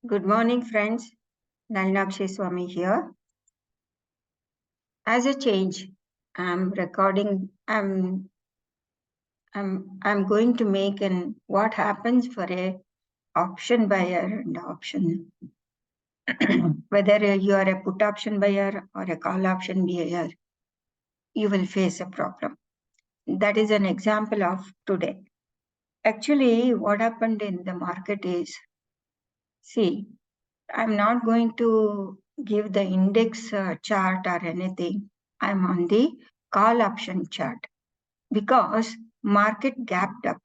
Good morning, friends. Nalinakshay Swami here. As a change, I'm recording. I'm going to make an what happens for a option buyer and option. Whether you are a put option buyer or a call option buyer, you will face a problem. That is an example of today. Actually, what happened in the market is, see, I'm not going to give the index chart or anything. I'm on the call option chart because market gapped up.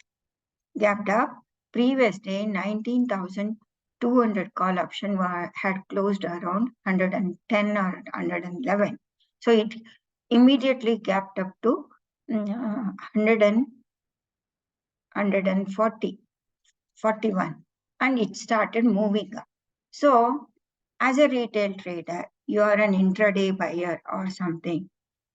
Previous day 19,200 call option had closed around 110 or 111. So it immediately gapped up to 140, 41, and it started moving up. So as a retail trader, you are an intraday buyer or something.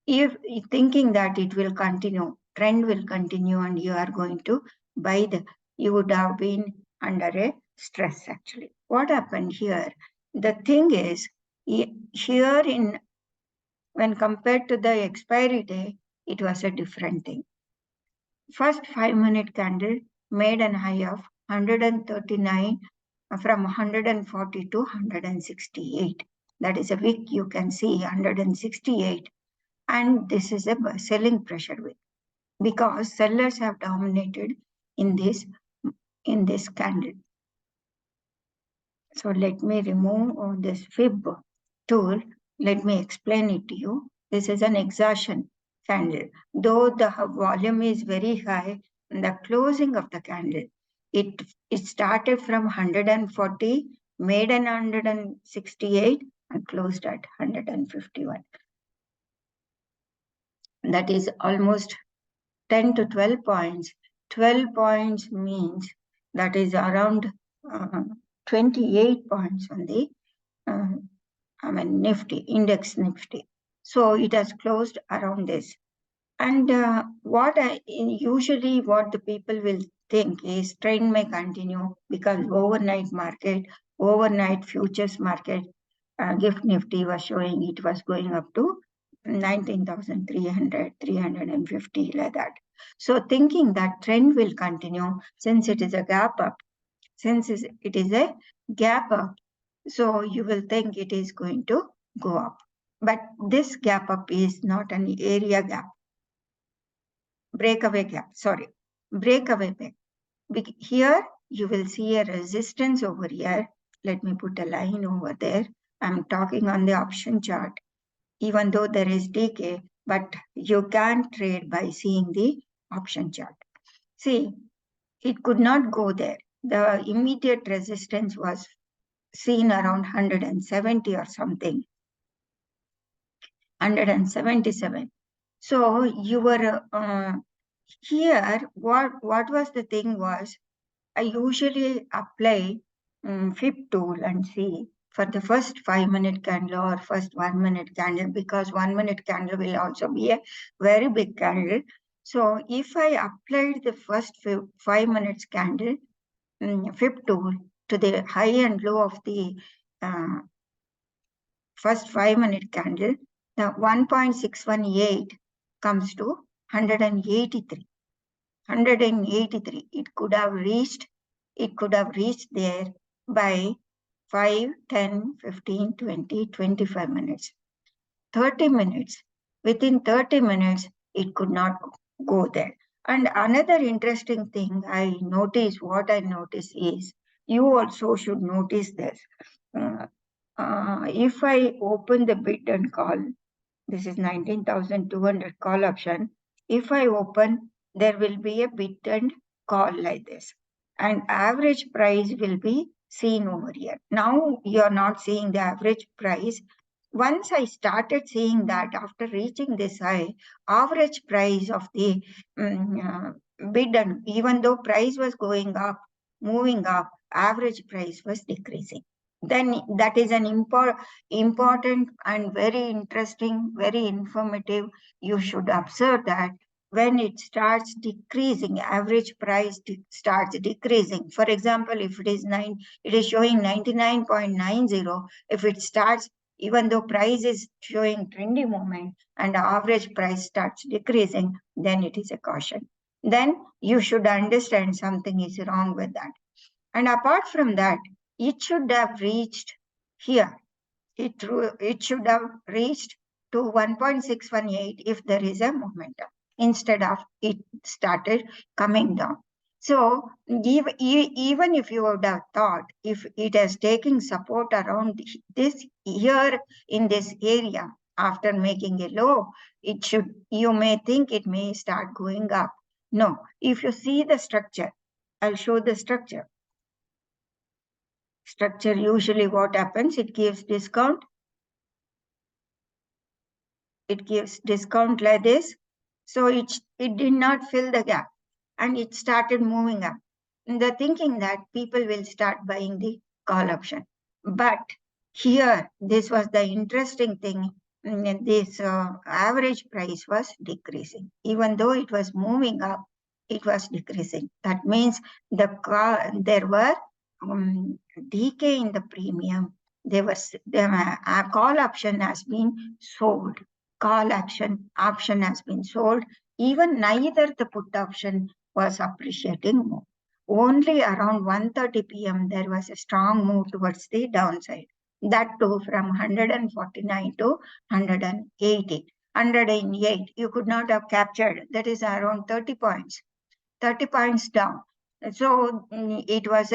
If thinking that it will continue, trend will continue, and you are going to buy you would have been under a stress actually. What happened here? The thing is, here when compared to the expiry day, it was a different thing. First 5-minute candle made an high of 139 from 140 to 168. That is a wick you can see 168. And this is a selling pressure wick because sellers have dominated in this candle. So let me remove this fib tool. Let me explain it to you. This is an exhaustion candle. Though the volume is very high, the closing of the candle, it started from 140, made an 168, and closed at 151. That is almost 10 to 12 points. 12 points means that is around 28 points on the Nifty, index Nifty. So it has closed around this. And usually what the people will think is trend may continue because overnight futures market, Gift Nifty was showing it was going up to 19,300, 350 like that. So thinking that trend will continue since it is a gap up, so you will think it is going to go up. But this gap up is not an area gap. Breakaway gap. Here you will see a resistance over here. Let me put a line over there. I'm talking on the option chart. Even though there is decay, but you can trade by seeing the option chart. See, it could not go there. The immediate resistance was seen around 170 or something. 177. So you were here. What was the thing was, I usually apply FIB tool and see for the first 5-minute candle or first 1-minute candle, because 1-minute candle will also be a very big candle. So if I applied the first 5 minutes candle FIB tool to the high and low of the first 5-minute candle, the 1.618 comes to 183. 183. It could have reached there by 5, 10, 15, 20, 25 minutes. 30 minutes. Within 30 minutes, it could not go there. And another interesting thing what I notice is, you also should notice this. If I open the bid and call, this is 19,200 call option. If I open, there will be a bid and call like this. And average price will be seen over here. Now you are not seeing the average price. Once I started seeing that after reaching this high, average price of the bid, and even though price was going up, moving up, average price was decreasing. Then that is an important and very interesting, very informative. You should observe that when it starts decreasing, average price starts decreasing. For example, if it is showing 99.90. If it starts, even though price is showing trendy movement and average price starts decreasing, then it is a caution. Then you should understand something is wrong with that. And apart from that, it should have reached here. It should have reached to 1.618 if there is a momentum. Instead of it started coming down. So even if you would have thought if it is taking support around this here in this area after making a low, you may think it may start going up. No, if you see the structure, I'll show the structure. Structure usually what happens, it gives discount. It gives discount like this. So it did not fill the gap and it started moving up. The thinking that people will start buying the call option. But here, this was the interesting thing. This average price was decreasing. Even though it was moving up, it was decreasing. That means there were decay in the premium. The call option has been sold. Call option has been sold. Even neither the put option was appreciating more. Only around 1:30 p.m. there was a strong move towards the downside. That too from 149 to 180. 108 you could not have captured. That is around 30 points. 30 points down. So it was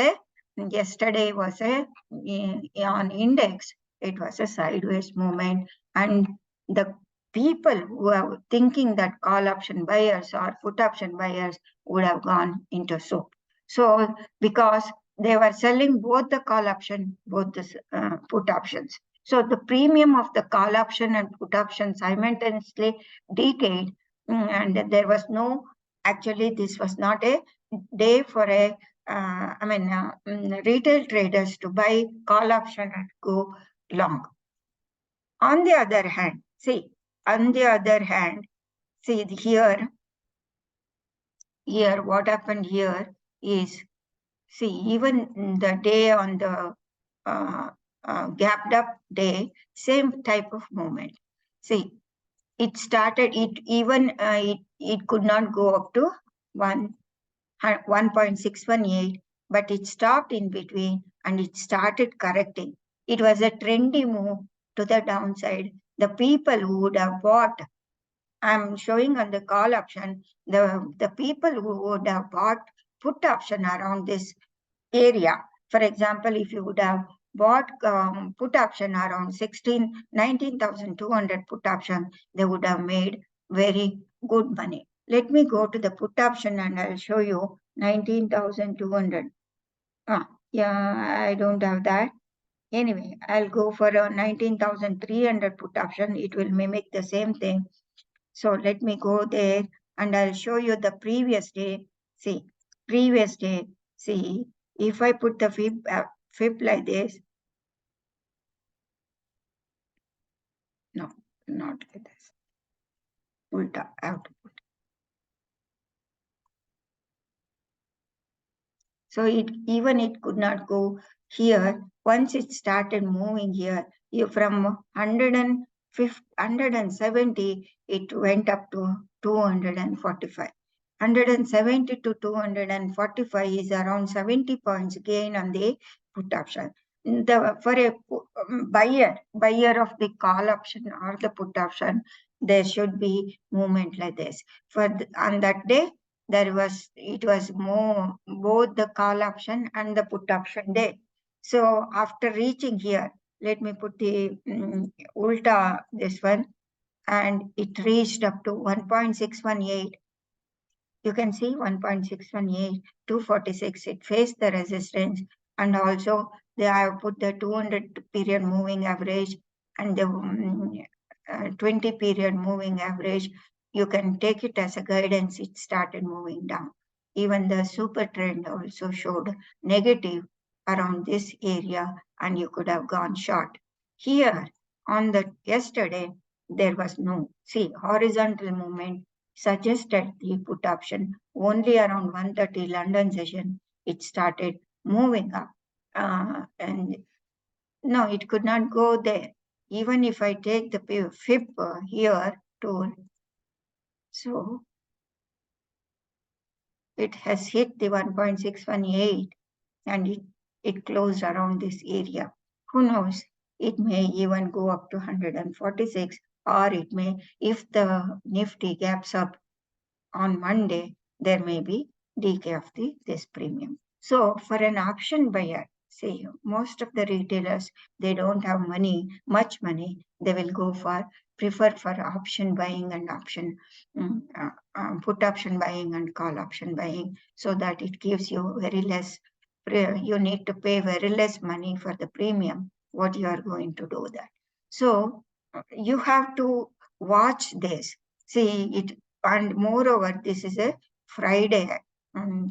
yesterday was on index, it was a sideways movement, and the people who are thinking that call option buyers or put option buyers would have gone into soup. So because they were selling both the call option, both the put options. So the premium of the call option and put option simultaneously decayed, and there was no, actually this was not a day for retail traders to buy call option and go long. On the other hand, see here what happened here is, see, even the day on the gapped up day, same type of movement. See, it started, it could not go up to 1.618, but it stopped in between and it started correcting. It was a trendy move to the downside. The people who would have bought, I'm showing on the call option, the people who would have bought put option around this area. For example, if you would have bought put option around 19,200 put option, they would have made very good money. Let me go to the put option and I'll show you 19,200. Yeah, I don't have that. Anyway, I'll go for a 19,300 put option. It will mimic the same thing. So let me go there and I'll show you the previous day. See, previous day, see, if I put the fib like this, no, not like this. Ulta, I have to put. So it could not go here. Once it started moving here, from 170, it went up to 245. 170 to 245 is around 70 points gain on the put option. For a buyer of the call option or the put option, there should be movement like this. On that day, it was more both the call option and the put option day. So after reaching here, let me put the Ulta, this one, and it reached up to 1.618. You can see 1.618, 246, it faced the resistance, and also they have put the 200 period moving average and the 20 period moving average. You can take it as a guidance. It started moving down. Even the super trend also showed negative around this area, and you could have gone short. Here on the yesterday, there was no, see, horizontal movement suggested the put option. Only around 1:30 London session, it started moving up. And no, it could not go there. Even if I take the FIB here tool, so it has hit the 1.618 and it closed around this area. Who knows? It may even go up to 146, or it may, if the Nifty gaps up on Monday, there may be decay of this premium. So for an option buyer, say most of the retailers, they don't have much money, they will prefer for option buying and put option buying and call option buying, so that it gives you very less, you need to pay very less money for the premium, what you are going to do that. So you have to watch this. See it, and moreover, this is a Friday.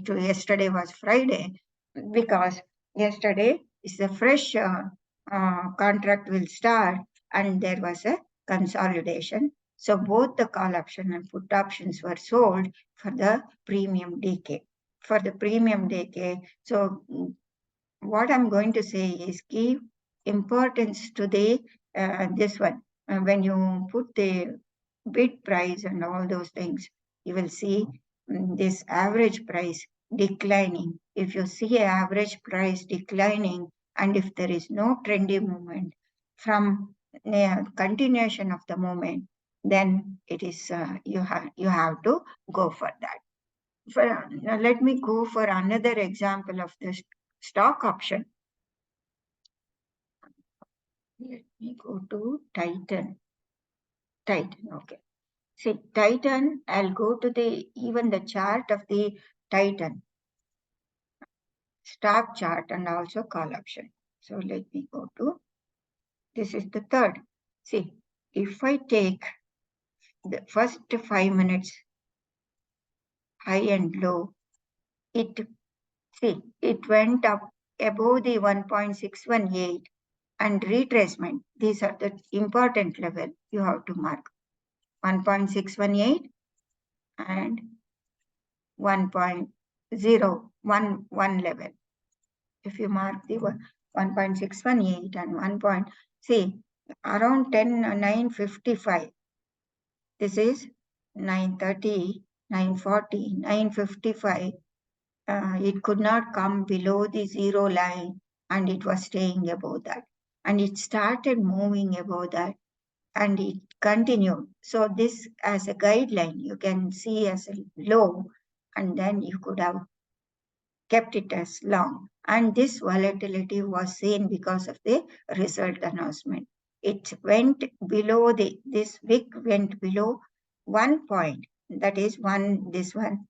Yesterday was Friday, because yesterday is a fresh contract will start, and there was a consolidation. So both the call option and put options were sold for the premium decay. For the premium decay, so what I'm going to say is give importance to this one. When you put the bid price and all those things, you will see this average price declining. If you see average price declining, and if there is no trendy movement from continuation of the movement, then it is you have to go for that. Now let me go for another example of this stock option. Let me go to Titan. Okay. See, Titan, I'll go to even the chart of the Titan, stock chart and also call option. So let me go to, this is the third. See, if I take the first 5 minutes high and low, it went up above the 1.618 and retracement. These are the important level you have to mark. 1.618 and 1.011 level. If you mark the 1.618 and 1. See, around 9:55. This is 9:30, 9:40, 9:55. It could not come below the zero line, and it was staying above that. And it started moving above that, and it continued. So this as a guideline, you can see as a low, and then you could have kept it as long. And this volatility was seen because of the result announcement. It went below this wick went below 1 point. That is this one,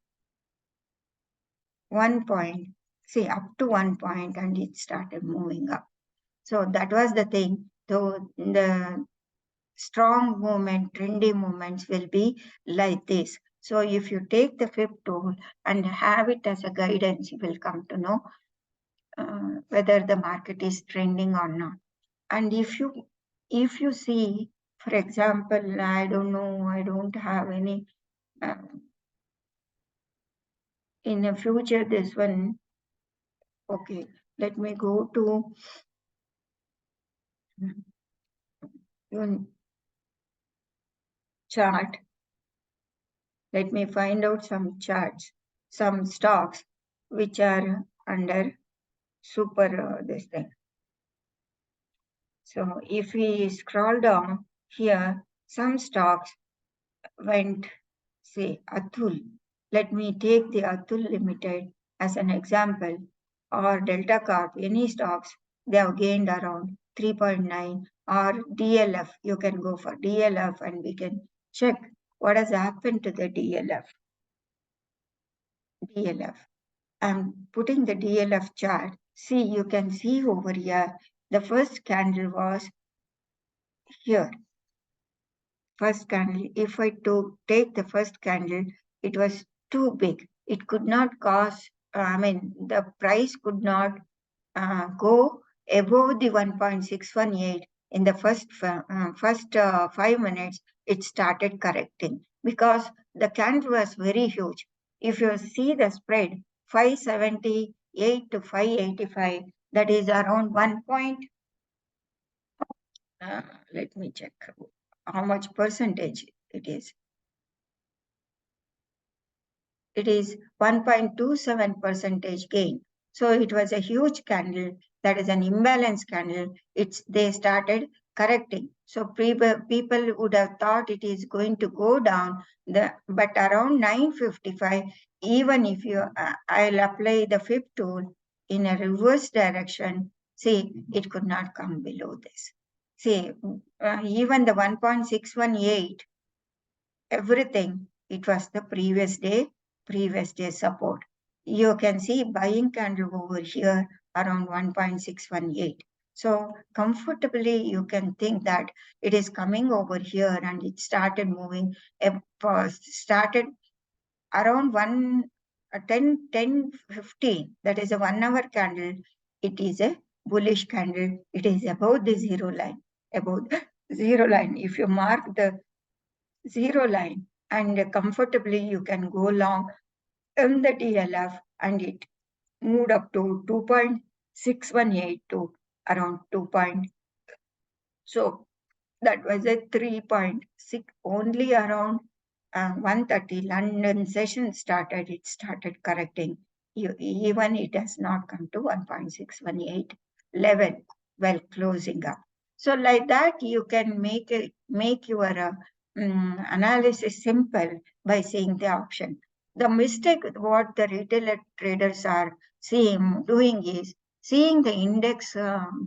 1 point, see up to 1 point, and it started moving up. So that was the thing. So the strong movement, trendy movements will be like this. So if you take the FIB tool and have it as a guidance, you will come to know whether the market is trending or not. And if you see, for example, I don't know, I don't have any in the future, this one, okay, let me go to chart. Let me find out some charts, some stocks which are under super this thing. So if we scroll down here, some stocks went, say Atul. Let me take the Atul Limited as an example, or Delta Corp, any stocks, they have gained around 3.9, or DLF, you can go for DLF and we can check what has happened to the DLF. I'm putting the DLF chart. See, you can see over here, the first candle was here. First candle, if I take the first candle, it was too big. It could not cause, the price could not go above the 1.618 in the first 5 minutes. It started correcting because the candle was very huge. If you see the spread, 578 to 585, that is around 1 point. Let me check how much percentage it is. It is 1.27% gain. So it was a huge candle. That is an imbalance candle. They started correcting. So people would have thought it is going to go down. But around 9:55, even if I'll apply the fib tool in a reverse direction, see, it could not come below this. See, even the 1.618, everything, it was the previous day support. You can see buying candle over here around 1.618. So comfortably you can think that it is coming over here, and it started moving, started around 10:15. That is a 1 hour candle. It is a bullish candle. It is above the zero line. Above the zero line. If you mark the zero line, and comfortably you can go long in the DLF, and it moved up to 2.618 to around 2. So that was a 3.6, only around 1:30 London session started, it started correcting. Even it has not come to 1.618 level while closing up. So like that, you can make your analysis simple by seeing the option. The mistake what the retail traders are doing is seeing the index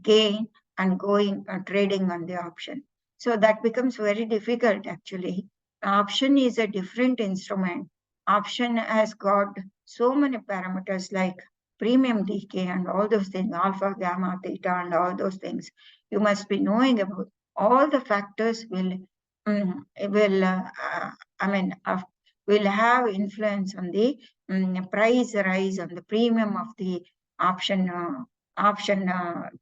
gain and going trading on the option. So that becomes very difficult actually. Option is a different instrument. Option has got so many parameters like premium decay and all those things, alpha, gamma, theta, and all those things. You must be knowing about all the factors will have influence on the price rise on the premium of the option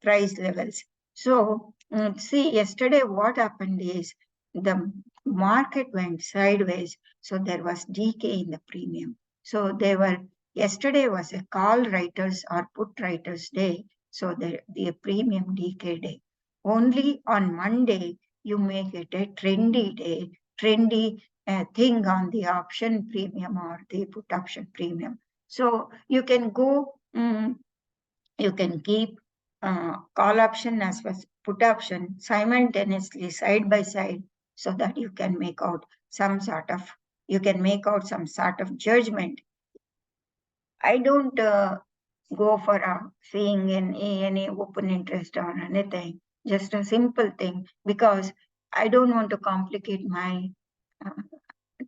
price levels. So see, yesterday what happened is the market went sideways, so there was decay in the premium. So yesterday was a call writers or put writers day, so the premium decay day. Only on Monday you make it a trendy day, trendy thing on the option premium or the put option premium. So you can go, you can keep call option as well as put option simultaneously side by side, so that you can make out some sort of judgment. I don't go for seeing any open interest or anything, just a simple thing, because I don't want to complicate my uh,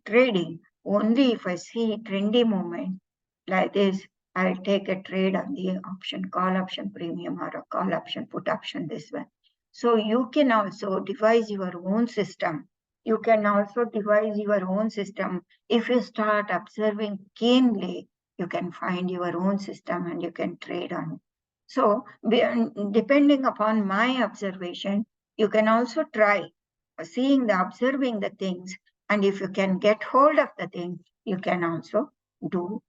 trading. Only if I see trendy movement like this, I'll take a trade on the option, call option premium or a call option, put option, this one. So you can also devise your own system. You can also devise your own system. If you start observing keenly, you can find your own system and you can trade on it. So depending upon my observation, you can also try observing the things, and if you can get hold of the thing, you can also do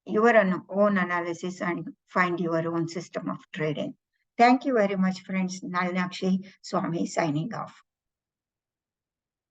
your own analysis and find your own system of trading. Thank you very much, friends. Nalnakshi Swami signing off.